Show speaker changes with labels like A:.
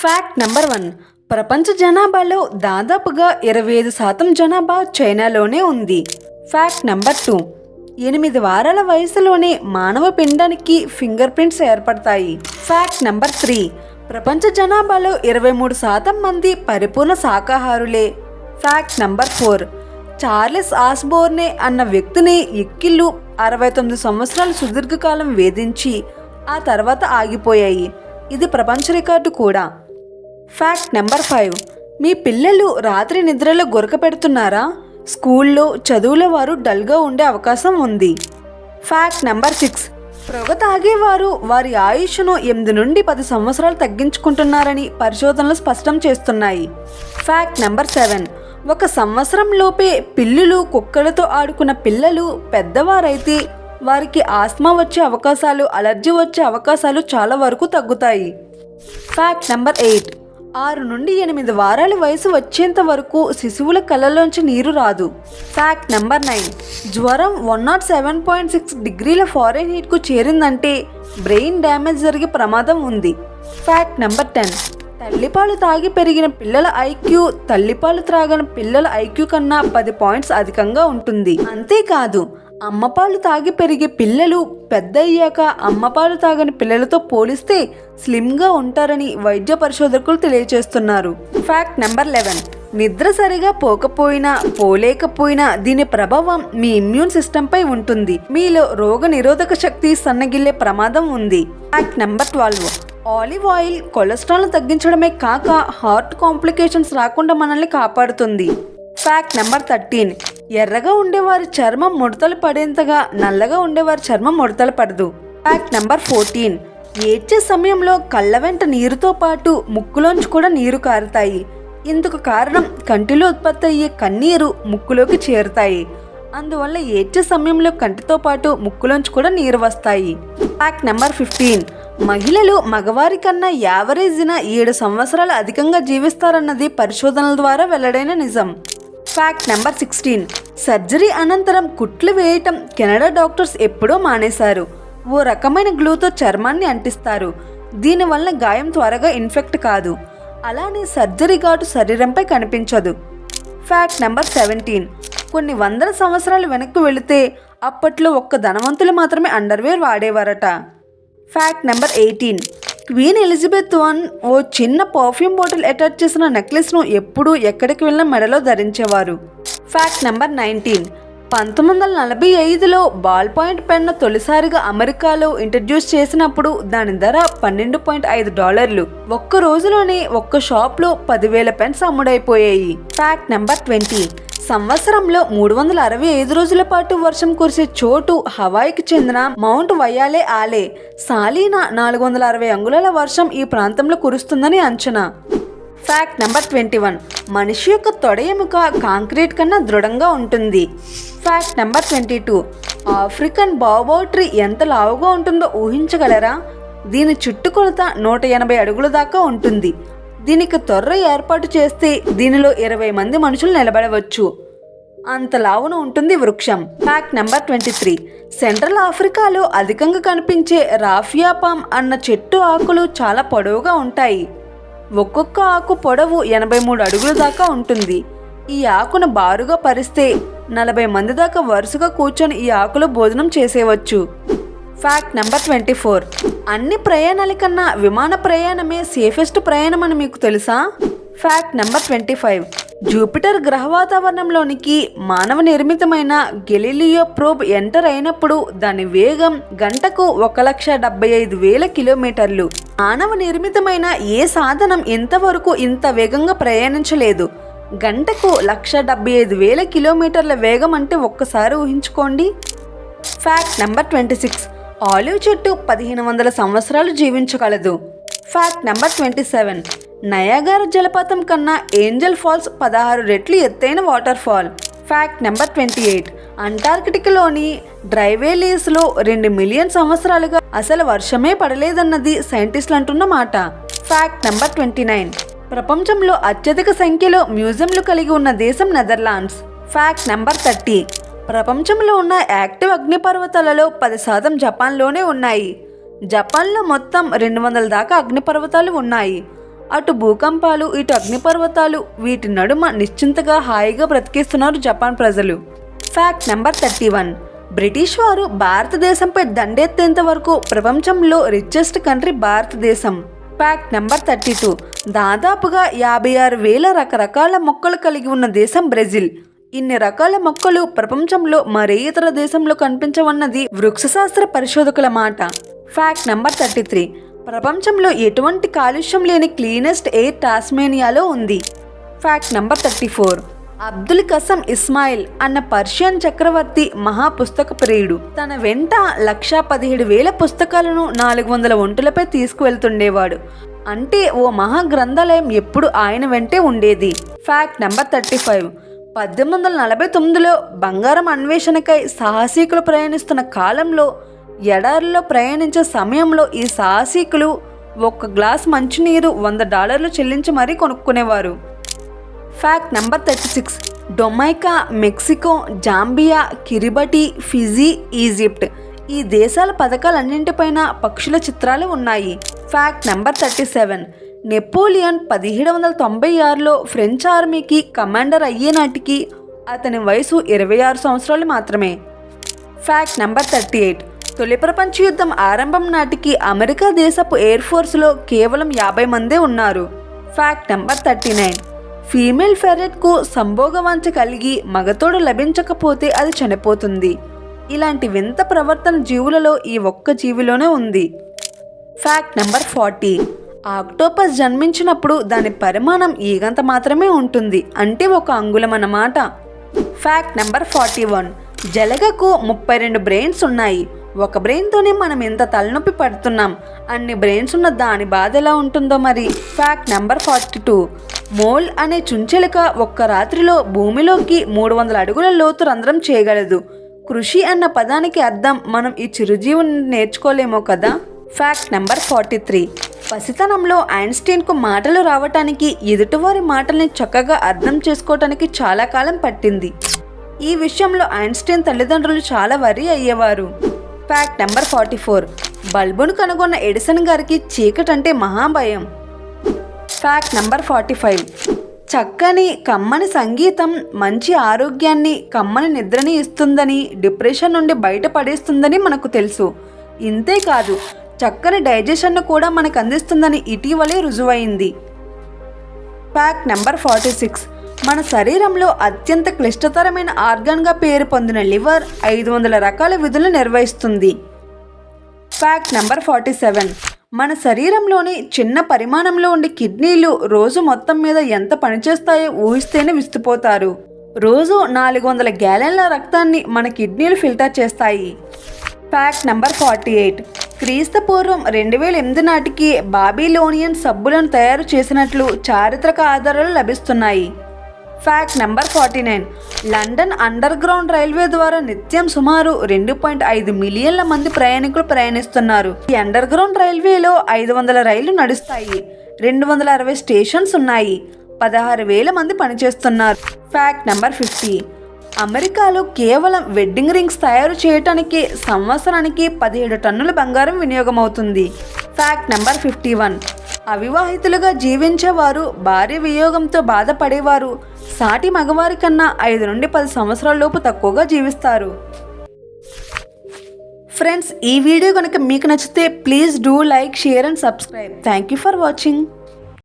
A: Fact number 1. ప్రపంచ జనాభాలో దాదాపుగా 25% జనాభా చైనాలోనే ఉంది. Fact number 2. 8 వారాల వయసులోనే మానవ పిండానికి ఫింగర్ ప్రింట్స్ ఏర్పడతాయి. Fact number 3. ప్రపంచ జనాభాలో 23% మంది పరిపూర్ణ శాకాహారులే. Fact number 4. చార్లెస్ ఆస్బోర్నే అన్న వ్యక్తిని ఎక్కిళ్ళు 69 సంవత్సరాల సుదీర్ఘకాలం వేధించి ఆ తర్వాత ఆగిపోయాయి. ఇది ప్రపంచ రికార్డు కూడా. Fact number 5. మీ పిల్లలు రాత్రి నిద్రలో గురక పెడుతున్నారా? స్కూల్లో చదువులో వారు డల్గా ఉండే అవకాశం ఉంది. Fact number 6. పొగ తాగేవారు వారి ఆయుష్ను 8 నుండి 10 సంవత్సరాలు తగ్గించుకుంటున్నారని పరిశోధనలు స్పష్టం చేస్తున్నాయి. Fact number 7. 1 సంవత్సరం లోపే పిల్లులు కుక్కలతో ఆడుకున్న పిల్లలు పెద్దవారైతే వారికి ఆస్మా వచ్చే అవకాశాలు, అలర్జీ వచ్చే అవకాశాలు చాలా వరకు తగ్గుతాయి. Fact number 8. 6 నుండి 8 వారాల వయసు వచ్చేంత వరకు శిశువుల కళ్ళలోంచి నీరు రాదు. Fact number 9. జ్వరం 107.6 డిగ్రీల ఫారెన్హీట్కు చేరిందంటే బ్రెయిన్ డ్యామేజ్ జరిగే ప్రమాదం ఉంది. Fact number 10. తల్లిపాలు తాగి పెరిగిన పిల్లల ఐక్యూ తల్లిపాలు త్రాగని పిల్లల ఐక్యూ కన్నా 10 పాయింట్స్ అధికంగా ఉంటుంది. అంతేకాదు, అమ్మపాలు తాగి పెరిగే పిల్లలు పెద్దయ్యాక అమ్మపాలు తాగని పిల్లలతో పోలిస్తే స్లిమ్గా ఉంటారని వైద్య పరిశోధకులు తెలియజేస్తున్నారు. Fact number 11. నిద్ర సరిగా పోలేకపోయినా దీని ప్రభావం మీ ఇమ్యూన్ సిస్టంపై ఉంటుంది. మీలో రోగ నిరోధక శక్తి సన్నగిల్లే ప్రమాదం ఉంది. Fact number 12. Olive oil cholesterol తగ్గించడమే కాక హార్ట్ కాంప్లికేషన్స్ రాకుండా మనల్ని కాపాడుతుంది. Fact number 13. ఎర్రగా ఉండేవారి చర్మం ముడతలు పడేంతగా నల్లగా ఉండేవారి చర్మం ముడతలు పడదు. Fact number 14. ఏడ్చే సమయంలో కళ్ళ వెంట నీరుతో పాటు ముక్కులోంచి కూడా నీరు కారుతాయి. ఇందుకు కారణం కంటిలో ఉత్పత్తి అయ్యే కన్నీరు ముక్కులోకి చేరుతాయి. అందువల్ల ఏడ్చే సమయంలో కంటితో పాటు ముక్కులోంచి కూడా నీరు వస్తాయి. Fact number 15. మహిళలు మగవారి కన్నా యావరేజ్న 7 సంవత్సరాలు అధికంగా జీవిస్తారన్నది పరిశోధనల ద్వారా వెల్లడైన నిజం. Fact number 16. సర్జరీ అనంతరం కుట్లు వేయటం కెనడా డాక్టర్స్ ఎప్పుడో మానేశారు. ఓ రకమైన గ్లూతో చర్మాన్ని అంటిస్తారు. దీనివల్ల గాయం త్వరగా ఇన్ఫెక్ట్ కాదు. అలానే సర్జరీ ఘాటు శరీరంపై కనిపించదు. Fact number 17. కొన్ని వందల సంవత్సరాలు వెనక్కి వెళితే అప్పట్లో ఒక్క ధనవంతులు మాత్రమే అండర్వేర్ వాడేవారట. Fact number 18. Queen Elizabeth I ఓ చిన్న పర్ఫ్యూమ్ బాటిల్ అటాచ్ చేసిన నెక్లెస్ను ఎప్పుడూ ఎక్కడికి వెళ్ళినా మెడలో ధరించేవారు. Fact number 19. 1945లో బాల్ పాయింట్ పెన్ను తొలిసారిగా అమెరికాలో ఇంట్రడ్యూస్ చేసినప్పుడు దాని ధర $12.5. ఒక్క రోజులోనే ఒక్క షాప్లో 10,000 పెన్స్ అమ్ముడైపోయాయి. Fact number 20. సంవత్సరంలో 365 రోజుల పాటు వర్షం కురిసే చోటు హవాయికి చెందిన మౌంట్ వయాలే ఆలే. సాలీనా 460 అంగుళాల వర్షం ఈ ప్రాంతంలో కురుస్తుందని అంచనా. Fact number 21. మనిషి యొక్క తొడ ఎముక కాంక్రీట్ కన్నా దృఢంగా ఉంటుంది. Fact number 22. ఆఫ్రికన్ బావో ట్రీ ఎంత లావుగా ఉంటుందో ఊహించగలరా? దీని చుట్టుకొలత 180 అడుగుల దాకా ఉంటుంది. దీనికి తొర్ర ఏర్పాటు చేస్తే దీనిలో 20 మంది మనుషులు నిలబడవచ్చు. అంత లావున ఉంటుంది వృక్షం. Fact number 23. సెంట్రల్ ఆఫ్రికాలో అధికంగా కనిపించే రాఫియా పామ్ అన్న చెట్టు ఆకులు చాలా పొడవుగా ఉంటాయి. ఒక్కొక్క ఆకు పొడవు 83 అడుగుల దాకా ఉంటుంది. ఈ ఆకును బారుగా పరిస్తే 40 మంది దాకా వరుసగా కూర్చొని ఈ ఆకులో భోజనం చేసేవచ్చు. Fact number 24. అన్ని ప్రయాణాల కన్నా విమాన ప్రయాణమే సేఫెస్ట్ ప్రయాణం అని మీకు తెలుసా? Fact number 25. జూపిటర్ గ్రహ వాతావరణంలోనికి మానవ నిర్మితమైన గెలీలియో ప్రోబ్ ఎంటర్ అయినప్పుడు దాని వేగం గంటకు 1,75,000 కిలోమీటర్లు. మానవ నిర్మితమైన ఏ సాధనం ఇంతవరకు ఇంత వేగంగా ప్రయాణించలేదు. గంటకు 1,75,000 కిలోమీటర్ల వేగం అంటే ఒక్కసారి ఊహించుకోండి. Fact number 26. ఆలివ్ చెట్టు 1500 సంవత్సరాలు జీవించగలదు. Fact number 27. నయాగారా జలపాతం కన్నా ఏంజల్ ఫాల్స్ 16 రెట్లు ఎత్తైన water fall. Fact number 28. అంటార్కిటిక్లోని డ్రైవేలీస్లో 2 million సంవత్సరాలుగా అసలు వర్షమే పడలేదన్నది సైంటిస్టులు అంటున్న మాట. Fact number 29. ప్రపంచంలో అత్యధిక సంఖ్యలో మ్యూజియంలు కలిగి ఉన్న దేశం నెదర్లాండ్స్. Fact number 30. ప్రపంచంలో ఉన్న యాక్టివ్ అగ్నిపర్వతాలలో 10% జపాన్లోనే ఉన్నాయి. జపాన్లో మొత్తం 200 దాకా అగ్నిపర్వతాలు ఉన్నాయి. అటు భూకంపాలు ఇటు అగ్నిపర్వతాలు వీటి నడుమ నిశ్చింతగా హాయిగా బ్రతికేస్తున్నారు జపాన్ ప్రజలు. Fact number 31. బ్రిటిష్ వారు భారతదేశంపై దండెత్తేంత వరకు ప్రపంచంలో రిచెస్ట్ కంట్రీ భారతదేశం. Fact number 32. దాదాపుగా 56,000 రకరకాల మొక్కలు కలిగి ఉన్న దేశం బ్రెజిల్. ఇన్ని రకాల మొక్కలు ప్రపంచంలో మరే ఇతర దేశంలో కనిపించవన్నది వృక్షశాస్త్ర పరిశోధకుల మాట. Fact number 33. ప్రపంచంలో ఎటువంటి కాలుష్యం లేని క్లీనెస్ట్ ఎయిర్ టాస్మేనియాలో ఉంది. Fact number 34. అబ్దుల్ కసం ఇస్మాయిల్ అన్న పర్షియన్ చక్రవర్తి మహాపుస్తక ప్రియుడు. తన వెంట 1,17,000 పుస్తకాలను 400 ఒంటులపై తీసుకువెళ్తుండేవాడు. అంటే ఓ మహా గ్రంథాలయం ఎప్పుడు ఆయన వెంటే ఉండేది. Fact number 35. 1849లో బంగారం అన్వేషణకై సాహసీకులు ప్రయాణిస్తున్న కాలంలో ఎడారిలో ప్రయాణించే సమయంలో ఈ సాహసీకులు 1 గ్లాస్ మంచినీరు $100 చెల్లించి మరీ కొనుక్కునేవారు. Fact number 36. Dominica, Mexico, Zambia, Kiribati, Fiji, Egypt ఈ దేశాల పథకాలన్నింటిపైన పక్షుల చిత్రాలు ఉన్నాయి. Fact number 37. నెపోలియన్ 1796లో ఫ్రెంచ్ ఆర్మీకి కమాండర్ అయ్యే నాటికి అతని వయసు 26 సంవత్సరాలు మాత్రమే. Fact number 38. తొలి ప్రపంచ యుద్ధం ఆరంభం నాటికి అమెరికా దేశపు ఎయిర్ ఫోర్స్లో కేవలం 50 మందే ఉన్నారు. Fact number 39. ఫీమేల్ ఫెరెట్కు సంభోగవాంఛ కలిగి మగతోడు లభించకపోతే అది చనిపోతుంది. ఇలాంటి వింత ప్రవర్తన జీవులలో ఈ ఒక్క జీవిలోనే ఉంది. Fact number 40. ఆక్టోపస్ జన్మించినప్పుడు దాని పరిమాణం ఈగంత మాత్రమే ఉంటుంది, అంటే 1 అంగుళం అన్నమాట. Fact number 41. జలగకు 32 బ్రెయిన్స్ ఉన్నాయి. 1 బ్రెయిన్తోనే మనం ఎంత తలనొప్పి పడుతున్నాం. అన్ని బ్రెయిన్స్ ఉన్న దాని బాధ ఎలా ఉంటుందో మరి. Fact number 42. మోల్ అనే చుంచెలుక 1 రాత్రిలో భూమిలోకి 300 అడుగుల లోతు రంధ్రం చేయగలదు. కృషి అన్న పదానికి అర్థం మనం ఈ చిరుజీవుని నేర్చుకోలేమో కదా. Fact number 43. పసితనంలో ఐన్స్టీన్కు మాటలు రావటానికి ఎదుటివారి మాటల్ని చక్కగా అర్థం చేసుకోవటానికి చాలా కాలం పట్టింది. ఈ విషయంలో ఐన్స్టీన్ తల్లిదండ్రులు చాలా వరి అయ్యేవారు. Fact number 44. బల్బును కనుగొన్న ఎడిసన్ గారికి చీకటంటే మహాభయం. Fact number 45. చక్కని కమ్మని సంగీతం మంచి ఆరోగ్యాన్ని కమ్మని నిద్రని ఇస్తుందని, డిప్రెషన్ నుండి బయటపడేస్తుందని మనకు తెలుసు. ఇంతేకాదు చక్కని డైజెషన్ను కూడా మనకు అందిస్తుందని ఇటీవలే రుజువైంది. Fact number 46. మన శరీరంలో అత్యంత క్లిష్టతరమైన ఆర్గాన్గా పేరు పొందిన లివర్ 500 రకాల విధులు నిర్వహిస్తుంది. Fact number 47. మన శరీరంలోని చిన్న పరిమాణంలో ఉండే కిడ్నీలు రోజు మొత్తం మీద ఎంత పనిచేస్తాయో ఊహిస్తేనే విస్తుపోతారు. రోజు 400 గ్యాలన్ల రక్తాన్ని మన కిడ్నీలు ఫిల్టర్ చేస్తాయి. Fact number 48. క్రీస్తు పూర్వం 2008 నాటికి బాబిలోనియన్ సబ్బులను తయారు చేసినట్లు చారిత్రక ఆధారాలు లభిస్తున్నాయి. Fact number 49. London under ground railway ద్వారా నిత్యం సుమారు 2.5 మిలియన్ల మంది ప్రయాణికులు ప్రయాణిస్తున్నారు. ఈ అండర్ గ్రౌండ్ రైల్వేలో 500 రైళ్లు నడుస్తాయి. 260 స్టేషన్స్ ఉన్నాయి. 16,000 మంది పనిచేస్తున్నారు. Fact number 50. అమెరికాలో కేవలం వెడ్డింగ్ రింగ్స్ తయారు చేయటానికి సంవత్సరానికి 17 టన్నుల బంగారం వినియోగం అవుతుంది. Fact number 51. అవివాహితులుగా జీవించేవారు, భార్య వియోగంతో బాధపడేవారు సాటి మగవారి కన్నా 5 నుండి 10 సంవత్సరాల లోపు తక్కువగా జీవిస్తారు. ఫ్రెండ్స్, ఈ వీడియో కనుక మీకు నచ్చితే please do like, share and subscribe. Thank you for watching.